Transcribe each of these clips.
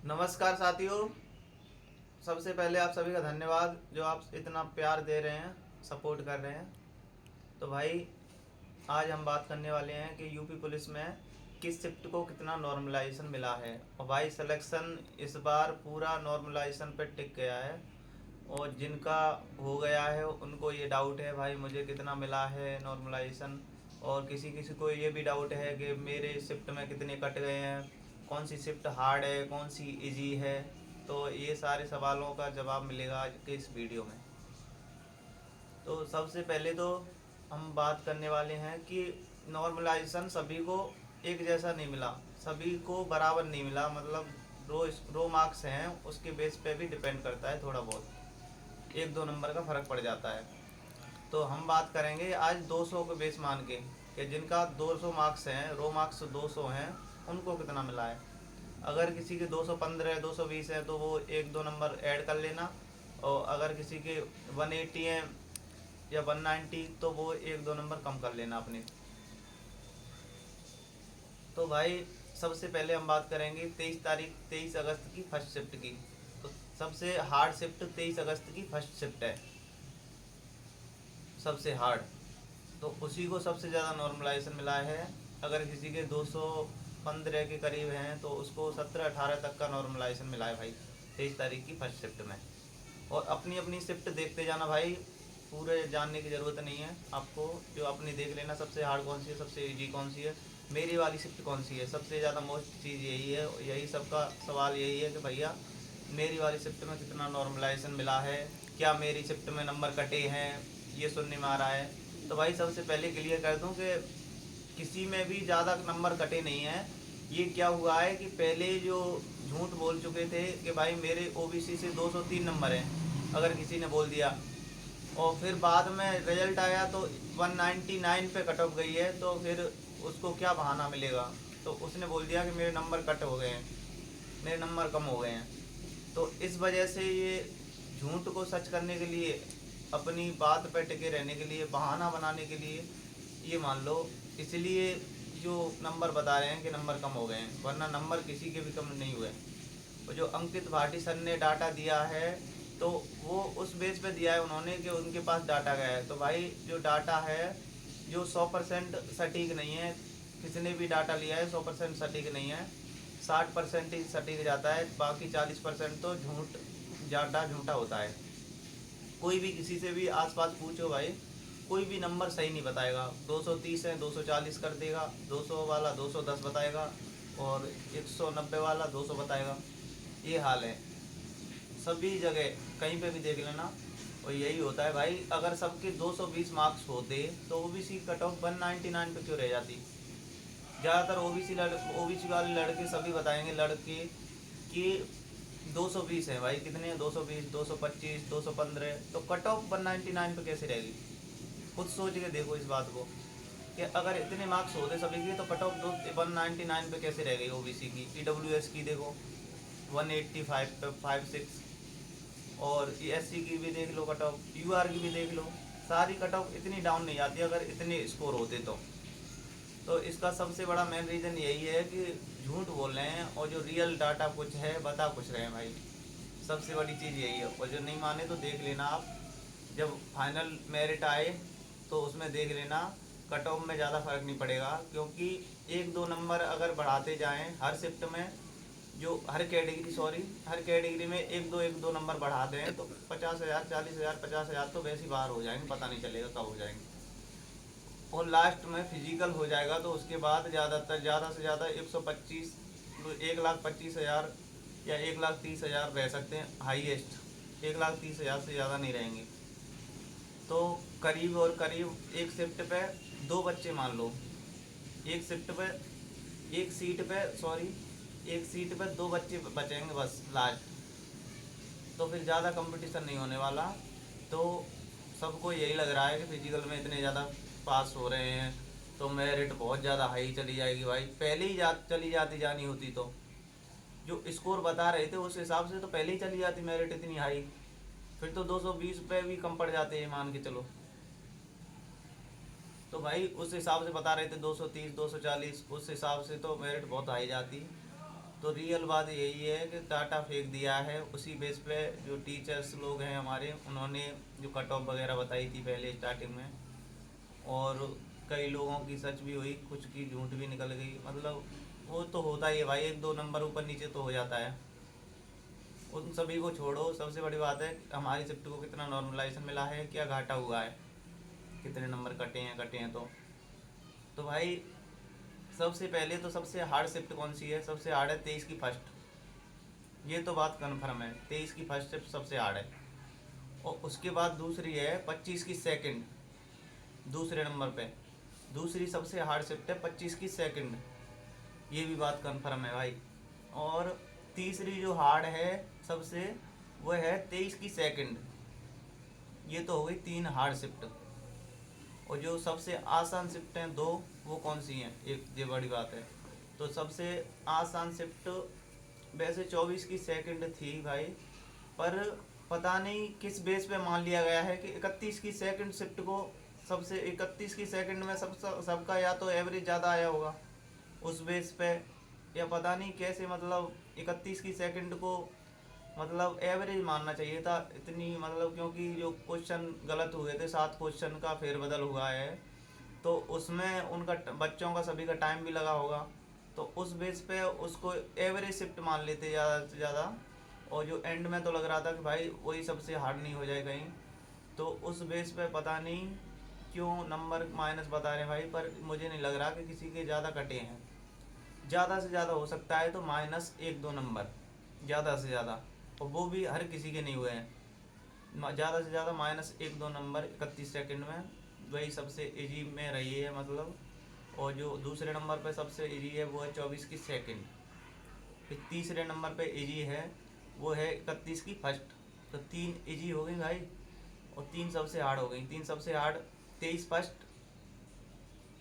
नमस्कार साथियों। सबसे पहले आप सभी का धन्यवाद जो आप इतना प्यार दे रहे हैं, सपोर्ट कर रहे हैं। तो भाई आज हम बात करने वाले हैं कि यूपी पुलिस में किस शिफ्ट को कितना नॉर्मलाइजेशन मिला है। और भाई सिलेक्शन इस बार पूरा नॉर्मलाइजेशन पे टिक गया है। और जिनका हो गया है उनको ये डाउट है भाई मुझे कितना मिला है नॉर्मलाइजेशन। और किसी किसी को ये भी डाउट है कि मेरे शिफ्ट में कितने कट गए हैं, कौन सी शिफ्ट हार्ड है, कौन सी इजी है। तो ये सारे सवालों का जवाब मिलेगा आज के इस वीडियो में। तो सबसे पहले तो हम बात करने वाले हैं कि नॉर्मलाइजेशन सभी को एक जैसा नहीं मिला, सभी को बराबर नहीं मिला। मतलब रो मार्क्स हैं उसके बेस पे भी डिपेंड करता है, थोड़ा बहुत एक दो नंबर का फ़र्क पड़ जाता है। तो हम बात करेंगे आज 200 के बेस मान के कि जिनका 200 मार्क्स हैं, रो मार्क्स 200 हैं, उनको कितना मिला है। अगर किसी के 215 220 है तो वो एक दो नंबर ऐड कर लेना। और अगर किसी के 180 हैं या 190 तो वो एक दो नंबर कम कर लेना अपने। तो भाई सबसे पहले हम बात करेंगे 23 अगस्त की फर्स्ट शिफ्ट की। तो सबसे हार्ड शिफ्ट 23 अगस्त की फर्स्ट शिफ्ट है, सबसे हार्ड। तो उसी को सबसे ज़्यादा नॉर्मलाइजेशन मिला है। अगर किसी के 215 के करीब हैं तो उसको 17-18 तक का नॉर्मलाइजेशन मिला है भाई 23 तारीख की फर्स्ट शिफ्ट में। और अपनी अपनी शिफ्ट देखते जाना भाई, पूरे जानने की ज़रूरत नहीं है आपको। जो अपनी देख लेना सबसे हार्ड कौन सी है, सबसे इजी कौन सी है, मेरी वाली शिफ्ट कौन सी है। सबसे ज़्यादा मोस्ट चीज़ यही है, यही सबका सवाल यही है कि भैया मेरी वाली शिफ्ट में कितना नॉर्मलाइजेशन मिला है, क्या मेरी शिफ्ट में नंबर कटे हैं, ये सुनने में आ रहा है। तो भाई सबसे पहले क्लियर कर दूं कि किसी में भी ज़्यादा नंबर कटे नहीं हैं। ये क्या हुआ है कि पहले जो झूठ बोल चुके थे कि भाई मेरे ओबीसी से 203 नंबर हैं, अगर किसी ने बोल दिया और फिर बाद में रिजल्ट आया तो 199 पे कट ऑफ गई है, तो फिर उसको क्या बहाना मिलेगा। तो उसने बोल दिया कि मेरे नंबर कट हो गए हैं, मेरे नंबर कम हो गए हैं। तो इस वजह से ये झूठ को सच करने के लिए, अपनी बात पर टिके रहने के लिए, बहाना बनाने के लिए, ये मान लो इसलिए जो नंबर बता रहे हैं कि नंबर कम हो गए हैं, वरना नंबर किसी के भी कम नहीं हुए। और जो अंकित भाटी सर ने डाटा दिया है तो वो उस बेस पे दिया है उन्होंने कि उनके पास डाटा गया है। तो भाई जो डाटा है जो 100% सटीक नहीं है, किसने भी डाटा लिया है 100% सटीक नहीं है। 60% ही सटीक जाता है, बाकी 40% तो झूठ, डाटा झूठा होता है। कोई भी किसी से भी आसपास पूछो भाई, कोई भी नंबर सही नहीं बताएगा। 230 है 240 कर देगा, 200 वाला 210 बताएगा, और 190 वाला 200 बताएगा। ये हाल है सभी जगह, कहीं पे भी देख लेना। और यही होता है भाई, अगर सबके 220 मार्क्स होते तो ओबीसी कट ऑफ 199 पे क्यों रह जाती। ज़्यादातर ओबीसी वाले लड़के सभी बताएंगे, लड़के कि 220 है भाई, कितने हैं 220 225 215, तो कट ऑफ 199 पे कैसे रहेगी। खुद सोच के देखो इस बात को कि अगर इतने मार्क्स होते सभी के तो कट ऑफ 199 पे कैसे रह गई ओबीसी की। ईडब्ल्यूएस की देखो 185 पे 56, और एससी की भी देख लो कट ऑफ, यूआर की भी देख लो, सारी कट ऑफ इतनी डाउन नहीं जाती अगर इतने स्कोर होते तो इसका सबसे बड़ा मेन रीज़न यही है कि झूठ बोल रहे हैं और जो रियल डाटा कुछ है बता कुछ रहे हैं भाई। सबसे बड़ी चीज़ यही है। और जो नहीं माने तो देख लेना आप, जब फाइनल मेरिट आए तो उसमें देख लेना, कट ऑफ में ज़्यादा फर्क नहीं पड़ेगा। क्योंकि एक दो नंबर अगर बढ़ाते जाएं हर शिफ्ट में, जो हर कैटेगरी में एक दो नंबर बढ़ा दें तो 50,000 40,000 50,000 तो वैसे ही बाहर हो जाएंगे, पता नहीं चलेगा कब हो जाएंगे। और लास्ट में फिजिकल हो जाएगा तो उसके बाद ज़्यादा से ज़्यादा 125 1,25,000 या 1,30,000 रह सकते हैं हाईएस्ट। 1,30,000 से ज़्यादा नहीं रहेंगे। तो करीब और करीब एक शिफ्ट पे दो बच्चे मान लो, एक शिफ्ट पे एक सीट पे सॉरी एक सीट पे दो बच्चे बचेंगे बस लास्ट। तो फिर ज़्यादा कंपटीशन नहीं होने वाला। तो सबको यही लग रहा है कि फिजिकल में इतने ज़्यादा पास हो रहे हैं तो मेरिट बहुत ज़्यादा हाई चली जाएगी। भाई पहले ही चली जाती जानी होती तो जो स्कोर बता रहे थे उस हिसाब से तो पहले ही चली जाती मेरिट इतनी हाई। फिर तो 220 पे भी कम पड़ जाते हैं मान के चलो। तो भाई उस हिसाब से बता रहे थे 230 240, उस हिसाब से तो मेरिट बहुत हाई जाती। तो रियल बात यही है कि डाटा फेंक दिया है। उसी बेस पे जो टीचर्स लोग हैं हमारे, उन्होंने जो कट ऑफ वगैरह बताई थी पहले स्टार्टिंग में, और कई लोगों की सच भी हुई, कुछ की झूठ भी निकल गई। मतलब वो तो होता ही है भाई, एक दो नंबर ऊपर नीचे तो हो जाता है। उन सभी को छोड़ो, सबसे बड़ी बात है हमारी शिफ्ट को कितना नॉर्मलाइजेशन मिला है, क्या घाटा हुआ है, कितने नंबर कटे हैं। तो भाई सबसे पहले तो सबसे हार्ड शिफ्ट कौन सी है? सबसे हार्ड है 23 की फर्स्ट। ये तो बात कन्फर्म है, 23 की फर्स्ट शिफ्ट सबसे हार्ड है। और उसके बाद दूसरी है 25 की सेकंड, दूसरे नंबर पे दूसरी सबसे हार्ड शिफ्ट है 25 की सेकंड। ये भी बात कन्फर्म है भाई। और तीसरी जो हार्ड है सबसे, वो है 23 की सेकंड। ये तो हो गई 3 हार्ड शिफ्ट। और जो सबसे आसान शिफ्ट हैं 2, वो कौन सी हैं? एक ये बड़ी बात है। तो सबसे आसान शिफ्ट वैसे 24 की सेकंड थी भाई, पर पता नहीं किस बेस पे मान लिया गया है कि 31 की सेकंड शिफ्ट को, सबसे 31 की सेकंड में सबका या तो एवरेज ज़्यादा आया होगा उस बेस पे, या पता नहीं कैसे। मतलब 31 की सेकंड को मतलब एवरेज मानना चाहिए था इतनी, मतलब क्योंकि जो क्वेश्चन गलत हुए थे, 7 क्वेश्चन का फेरबदल हुआ है, तो उसमें उनका बच्चों का सभी का टाइम भी लगा होगा। तो उस बेस पे उसको एवरेज शिफ्ट मान लेते ज़्यादा से ज़्यादा। और जो एंड में तो लग रहा था कि भाई वही सबसे हार्ड नहीं हो जाए कहीं, तो उस बेस पे पता नहीं क्यों नंबर माइनस बता रहे हैं भाई। पर मुझे नहीं लग रहा कि किसी के ज़्यादा कटे हैं। ज़्यादा से ज़्यादा हो सकता है तो -1-2 नंबर, ज़्यादा से ज़्यादा, और वो भी हर किसी के नहीं हुए हैं। ज़्यादा से ज़्यादा -1-2 नंबर 31 सेकंड में, वही सबसे इजी में रही है मतलब। और जो दूसरे नंबर पे सबसे इजी है वो है 24 की सेकंड। फिर तीसरे नंबर पे इजी है वो है 31 की फर्स्ट। तो 3 इजी हो गई भाई, और 3 सबसे हार्ड हो गई। 3 सबसे हार्ड 23 फर्स्ट,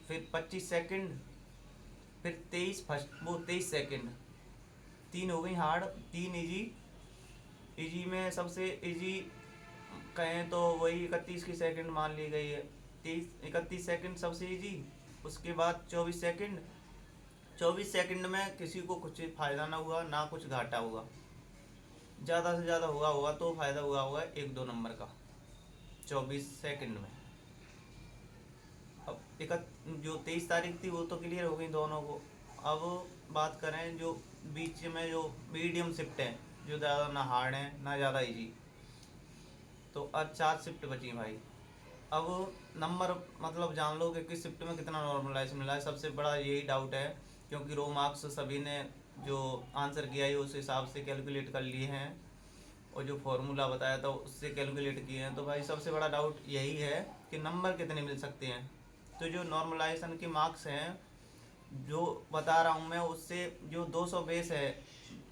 फिर 25 सेकंड, फिर 23 फर्स्ट, वो 23 सेकंड। 3 हो गई हार्ड, 3 इजी। इजी में सबसे इजी कहें तो वही 31 की सेकंड मान ली गई है। 31 सेकंड सबसे इजी। उसके बाद 24 सेकंड। 24 सेकंड में किसी को कुछ फ़ायदा ना हुआ ना कुछ घाटा हुआ। ज़्यादा से ज़्यादा हुआ होगा तो फ़ायदा हुआ होगा 1-2 नंबर का 24 सेकंड में। अब जो 23 तारीख थी वो तो क्लियर हो गई दोनों को। अब बात करें जो बीच में जो मीडियम शिफ्ट है, जो ज़्यादा ना हार्ड है ना ज़्यादा इजी, तो अब 4 शिफ्ट बची भाई। अब नंबर मतलब जान लो कि किस शिफ्ट में कितना नॉर्मलाइज मिला है। सबसे बड़ा यही डाउट है, क्योंकि रो मार्क्स सभी ने जो आंसर किया है उस हिसाब से कैलकुलेट कर लिए हैं, और जो फॉर्मूला बताया था उससे कैलकुलेट किए हैं। तो भाई सबसे बड़ा डाउट यही है कि नंबर कितने मिल सकते हैं। तो जो नॉर्मलाइजेशन के मार्क्स हैं जो बता रहा हूँ मैं, उससे जो 200 बेस है,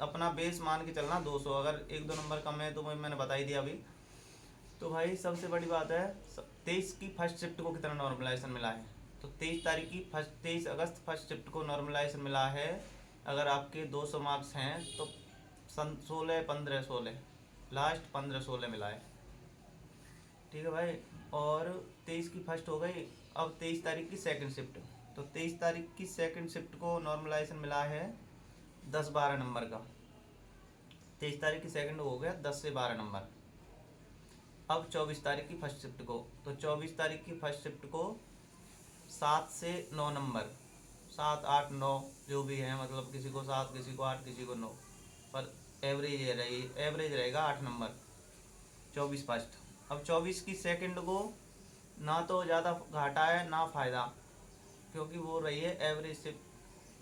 अपना बेस मान के चलना 200, अगर 1-2 नंबर कम है तो मैंने बता ही दिया अभी। तो भाई सबसे बड़ी बात है 23 की फर्स्ट शिफ्ट को कितना नॉर्मलाइजेशन मिला है। तो 23 अगस्त फर्स्ट शिफ्ट को नॉर्मलाइजेशन मिला है। अगर आपके 200 मार्क्स हैं तो 16-15-16, लास्ट 15-16 मिला है। ठीक है भाई। और 23 की फर्स्ट हो गई। अब 23 तारीख की सेकंड शिफ्ट। तो 23 तारीख की सेकंड शिफ्ट को नॉर्मलाइजेशन मिला है 10-12 नंबर का। 23 तारीख की सेकंड हो गया 10 से 12 नंबर। अब 24 तारीख की फर्स्ट शिफ्ट को, तो 24 तारीख की फर्स्ट शिफ्ट को 7 से 9 नंबर, 7-8-9 जो भी है, मतलब किसी को 7, किसी को 8, किसी को 9, पर एवरेज रहेगा 8 नंबर 24 फर्स्ट। अब 24 की सेकंड को ना तो ज़्यादा घाटा है ना फ़ायदा, क्योंकि वो रही है एवरेज से।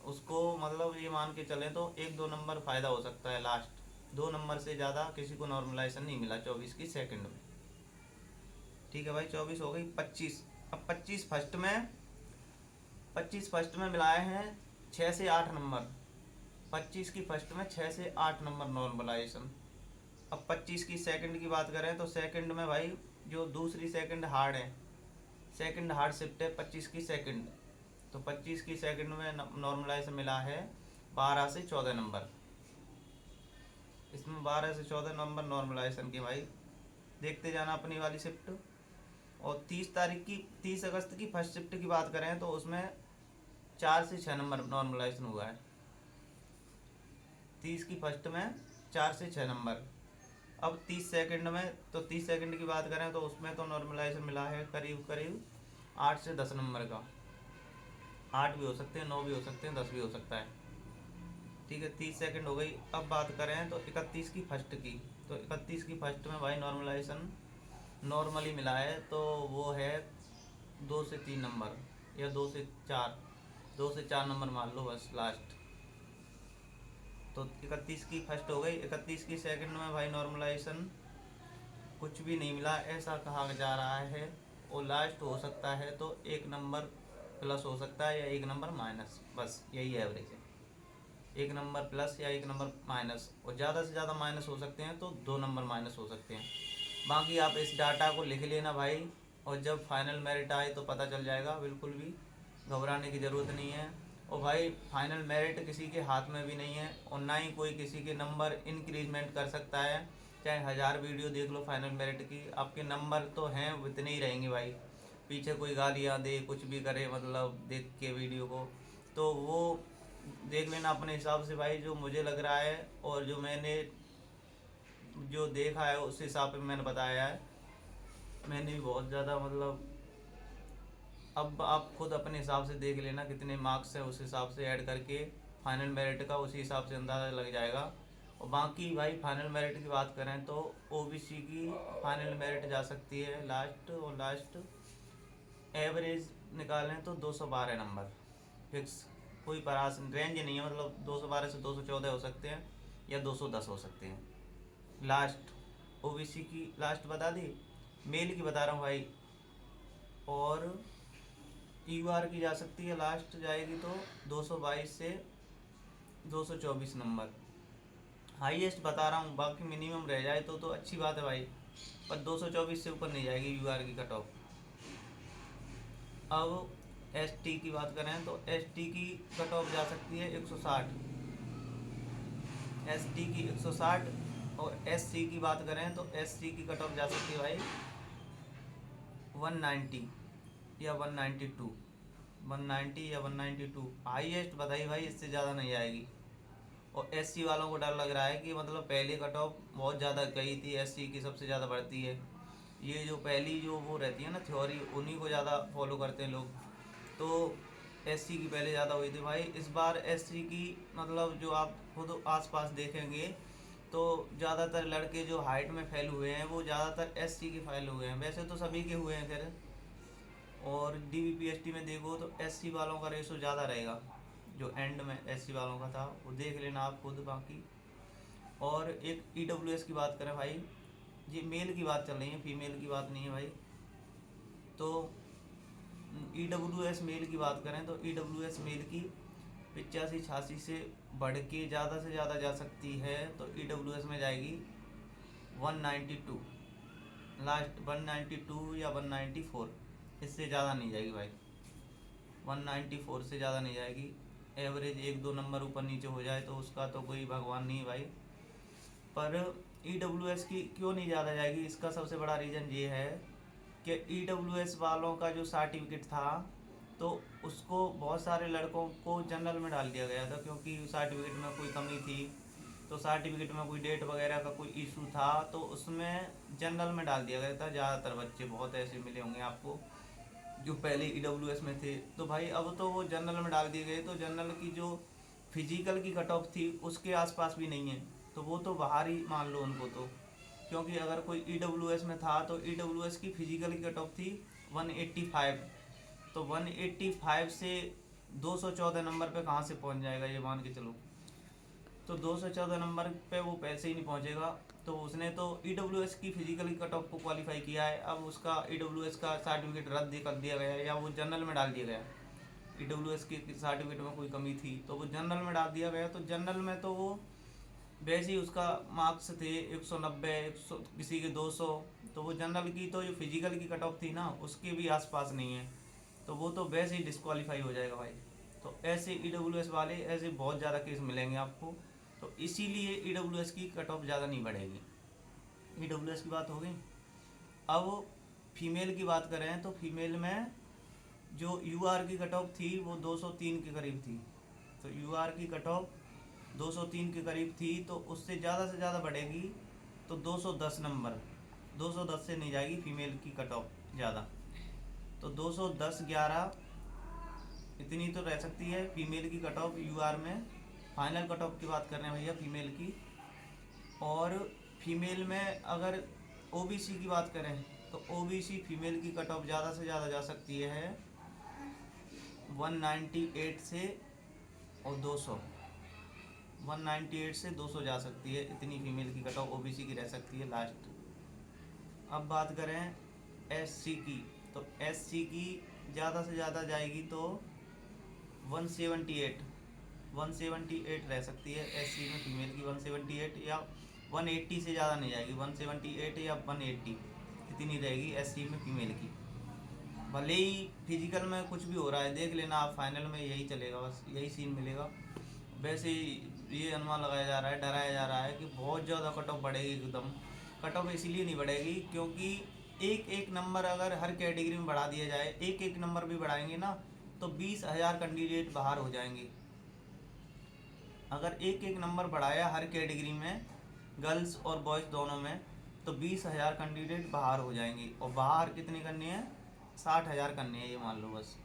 उसको मतलब ये मान के चलें तो 1-2 नंबर फ़ायदा हो सकता है लास्ट। 2 नंबर से ज़्यादा किसी को नॉर्मलाइजेशन नहीं मिला 24 की सेकंड में। ठीक है भाई, 24 हो गई। 25, अब 25 फर्स्ट में मिलाए हैं 6 से 8 नंबर। 25 की फर्स्ट में 6 से 8 नंबर नॉर्मलाइजेशन। अब 25 की सेकंड की बात करें तो सेकंड में भाई जो दूसरी सेकंड हार्ड है, सेकंड हार्ड शिफ्ट है 25 की सेकंड। तो 25 की सेकंड में नॉर्मलाइजेशन मिला है 12 से 14 नंबर। इसमें 12 से 14 नंबर नॉर्मलाइजेशन की भाई देखते जाना अपनी वाली शिफ्ट। और 30 अगस्त की फर्स्ट शिफ्ट की बात करें तो उसमें 4 से 6 नंबर नॉर्मलाइजेशन हुआ है। 30 की फर्स्ट में 4 से 6 नंबर। अब 30 सेकंड में, तो 30 सेकंड की बात करें तो उसमें तो नॉर्मलाइजेशन मिला है करीब करीब 8 से 10 नंबर का। 8 भी हो सकते हैं, 9 भी हो सकते हैं, 10 भी हो सकता है। ठीक है, 30 सेकंड हो गई। अब बात करें तो 31 की फर्स्ट की, तो 31 की फर्स्ट में भाई नॉर्मलाइजेशन नॉर्मली मिला है, तो वो है 2 से 3 नंबर या 2 से 4, 2 से 4 नंबर मान लो बस लास्ट। तो 31 की फर्स्ट हो गई। 31 की सेकंड में भाई नॉर्मलाइजेशन कुछ भी नहीं मिला ऐसा कहा जा रहा है, और लास्ट हो सकता है तो 1 नंबर प्लस हो सकता है या 1 नंबर माइनस, बस यही एवरेज है। 1 नंबर प्लस या 1 नंबर माइनस, और ज़्यादा से ज़्यादा माइनस हो सकते हैं तो 2 नंबर माइनस हो सकते हैं। बाकी आप इस डाटा को लिख लेना भाई, और जब फाइनल मेरिट आए तो पता चल जाएगा, बिल्कुल भी घबराने की ज़रूरत नहीं है। और भाई फाइनल मेरिट किसी के हाथ में भी नहीं है, और ना ही कोई किसी के नंबर इंक्रीजमेंट कर सकता है। चाहे 1000 वीडियो देख लो फाइनल मेरिट की, आपके नंबर तो हैं उतने ही रहेंगे भाई। पीछे कोई गालियाँ दे, कुछ भी करे, मतलब देख के वीडियो को, तो वो देख लेना अपने हिसाब से भाई, जो मुझे लग रहा है और जो मैंने जो देखा है उस हिसाब पे मैंने बताया है। मैंने भी बहुत ज़्यादा मतलब, अब आप खुद अपने हिसाब से देख लेना कितने मार्क्स है, उस हिसाब से ऐड करके फाइनल मेरिट का उसी हिसाब से अंदाज़ा लग जाएगा। और बाकी भाई फाइनल मेरिट की बात करें तो ओबीसी की फाइनल मेरिट जा सकती है लास्ट, और लास्ट एवरेज निकालें तो 212 नंबर फिक्स, कोई परास रेंज नहीं है, मतलब 212 से 214 हो सकते हैं या 210 हो सकते हैं लास्ट। ओबीसी की लास्ट बता दी, मेल की बता रहा हूँ भाई। और यूआर की जा सकती है लास्ट जाएगी तो 222 से 224 नंबर हाईएस्ट बता रहा हूँ। बाकी मिनिमम रह जाए तो अच्छी बात है भाई, पर 224 से ऊपर नहीं जाएगी यूआर की कट ऑफ। अब एसटी की बात करें तो एसटी की कट ऑफ जा सकती है 160, एसटी की 160। और एससी की बात करें तो एससी की कट ऑफ जा सकती है भाई 190 या 192, 190 या 192 हाईएस्ट बताइए भाई, इससे ज़्यादा नहीं आएगी। और एससी वालों को डर लग रहा है कि मतलब पहले कट ऑफ बहुत ज़्यादा गई थी, एससी की सबसे ज़्यादा बढ़ती है। ये जो पहली जो वो रहती है ना थ्योरी, उन्हीं को ज़्यादा फॉलो करते हैं लोग। तो एससी की पहले ज़्यादा हुई थी भाई, इस बार एससी की मतलब जो आप खुद आसपास देखेंगे तो ज़्यादातर लड़के जो हाइट में फेल हुए हैं वो ज़्यादातर एससी के फेल हुए हैं, वैसे तो सभी के हुए हैं खैर। और डीबीपीएसटी में देखो तो एससी वालों का रेशो ज़्यादा रहेगा, जो एंड में एससी वालों का था वो देख लेना आप खुद। बाकी और एक ईडब्ल्यूएस की बात करें भाई, ये मेल की बात चल रही है, फीमेल की बात नहीं है भाई। तो ईडब्ल्यूएस मेल की बात करें तो ईडब्ल्यूएस मेल की 85-86 से बढ़ के ज़्यादा से ज़्यादा जा सकती है, तो ईडब्ल्यूएस में जाएगी 192 लास्ट, 192 या 194, इससे ज़्यादा नहीं जाएगी भाई, 194 से ज़्यादा नहीं जाएगी। एवरेज 1-2 नंबर ऊपर नीचे हो जाए तो उसका तो कोई भगवान नहीं भाई। पर ईडब्ल्यूएस की क्यों नहीं ज़्यादा जाएगी, इसका सबसे बड़ा रीज़न ये है कि ईडब्ल्यूएस वालों का जो सर्टिफिकेट था तो उसको बहुत सारे लड़कों को जनरल में डाल दिया गया था, क्योंकि सर्टिफिकेट में कोई कमी थी, तो सर्टिफिकेट में कोई डेट वगैरह का कोई इशू था तो उसमें जनरल में डाल दिया गया था। ज़्यादातर बच्चे बहुत ऐसे मिले होंगे आपको जो पहले ईडब्ल्यूएस में थे, तो भाई अब तो वो जनरल में डाल दिए गए, तो जनरल की जो फिजिकल की कट ऑफ थी उसके आसपास भी नहीं है, तो वो तो बाहर ही मान लो उनको तो। क्योंकि अगर कोई ईडब्ल्यूएस में था तो ईडब्ल्यूएस की फिजिकल की कट ऑफ थी 185, तो 185 से 214 नंबर पे कहाँ से पहुँच जाएगा ये मान के चलो, तो 214 नंबर पे वो पैसे ही नहीं पहुँचेगा। तो उसने तो ईडब्ल्यूएस की फिजिकल की कट ऑफ को क्वालिफाई किया है, अब उसका ईडब्ल्यूएस का सर्टिफिकेट रद्द कर दिया गया है या वो जनरल में डाल दिया गया। ईडब्ल्यूएस की सर्टिफिकेट में कोई कमी थी तो वो जनरल में डाल दिया गया, तो जनरल में तो वो वैसे ही उसका मार्क्स थे 190, 100, किसी के 200, तो वो जनरल की तो जो फिजिकल की कट ऑफ थी ना उसके भी आसपास नहीं है, तो वो तो वैसे ही डिस्क्वालीफाई हो जाएगा भाई। तो ऐसे ईडब्ल्यूएस वाले ऐसे बहुत ज़्यादा केस मिलेंगे आपको, तो इसीलिए ईडब्ल्यूएस की कट ऑफ ज़्यादा नहीं बढ़ेगी। ईडब्ल्यूएस की बात हो गई। अब फीमेल की बात करें तो फीमेल में जो यूआर की कट ऑफ थी वो 203 के करीब थी, तो यूआर की कट ऑफ 203 के करीब थी, तो उससे ज़्यादा से ज़्यादा बढ़ेगी तो 210 नंबर, 210 से नहीं जाएगी फीमेल की कट ऑफ ज़्यादा, तो 210 11 इतनी तो रह सकती है फीमेल की कट ऑफ यूआर में। फाइनल कट ऑफ की बात कर रहे हैं भैया फीमेल की। और फीमेल में अगर ओबीसी की बात करें तो ओबीसी फीमेल की कट ऑफ ज़्यादा से ज़्यादा जा सकती है 198 से और 200, 198 से 200 जा सकती है, इतनी फीमेल की कट ऑफ ओबीसी की रह सकती है लास्ट। अब बात करें एससी की, तो एससी की ज़्यादा से ज़्यादा जाएगी तो 178 रह सकती है एससी में फीमेल की, 178 या 180 से ज़्यादा नहीं जाएगी, 178 या 180 इतनी रहेगी एससी में फीमेल की। भले ही फिजिकल में कुछ भी हो रहा है देख लेना आप, फाइनल में यही चलेगा, बस यही सीन मिलेगा। वैसे ये अनुमान लगाया जा रहा है, डराया जा रहा है कि बहुत ज़्यादा कट ऑफ बढ़ेगी एकदम। कट ऑफ इसीलिए नहीं बढ़ेगी क्योंकि एक एक नंबर अगर हर कैटेगरी में बढ़ा दिया जाए, एक एक नंबर भी बढ़ाएंगे ना तो 20,000 कैंडिडेट बाहर हो जाएंगे। अगर एक एक नंबर बढ़ाया हर कैटेगरी में, गर्ल्स और बॉयज़ दोनों में, तो 20,000 कैंडिडेट बाहर हो जाएंगे। और बाहर कितने करने हैं? 60,000 करने हैं, ये मान लो बस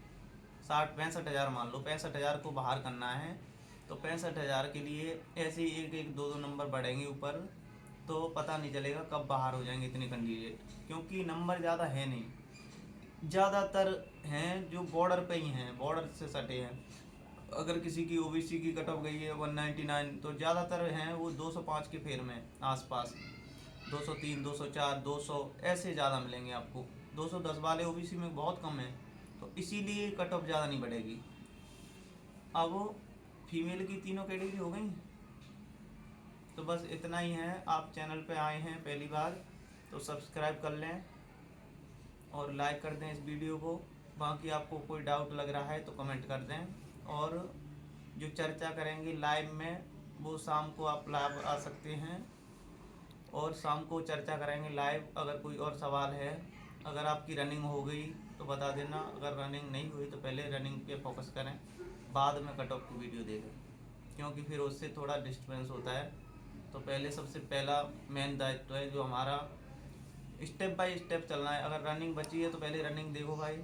65,000 मान लो, 65,000 को बाहर करना है। तो 65,000 के लिए ऐसे ही एक एक दो दो नंबर बढ़ेंगे ऊपर, तो पता नहीं चलेगा कब बाहर हो जाएंगे इतने कैंडिडेट, क्योंकि नंबर ज़्यादा है नहीं, ज़्यादातर हैं जो बॉर्डर पे ही हैं, बॉर्डर से सटे हैं। अगर किसी की ओबीसी की कट ऑफ गई है 199, तो ज़्यादातर हैं वो 205 के फेर में आसपास, 203 204 200 ऐसे ज़्यादा मिलेंगे आपको। 210 वाले ओबीसी में बहुत कम है, तो इसीलिए कट ऑफ ज़्यादा नहीं बढ़ेगी। अब फीमेल की तीनों कैटेगरी हो गई, तो बस इतना ही है। आप चैनल पे आए हैं पहली बार तो सब्सक्राइब कर लें और लाइक कर दें इस वीडियो को। बाकी आपको कोई डाउट लग रहा है तो कमेंट कर दें। और जो चर्चा करेंगे लाइव में वो शाम को आप लाइव आ सकते हैं और शाम को चर्चा करेंगे लाइव। अगर कोई और सवाल है, अगर आपकी रनिंग हो गई तो बता देना, अगर रनिंग नहीं हुई तो पहले रनिंग पे फोकस करें, बाद में कट ऑफ की वीडियो देखें, क्योंकि फिर उससे थोड़ा डिस्टर्बेंस होता है। तो पहले सबसे पहला मेन दायित्व है जो हमारा, स्टेप बाय स्टेप चलना है। अगर रनिंग बची है तो पहले रनिंग देखो भाई,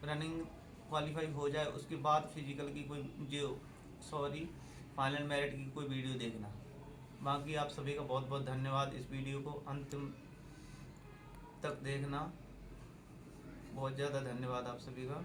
रनिंग क्वालिफाई हो जाए उसके बाद फिजिकल की फाइनल मेरिट की कोई वीडियो देखना। बाकी आप सभी का बहुत बहुत धन्यवाद, इस वीडियो को अंतिम तक देखना, बहुत ज़्यादा धन्यवाद आप सभी का।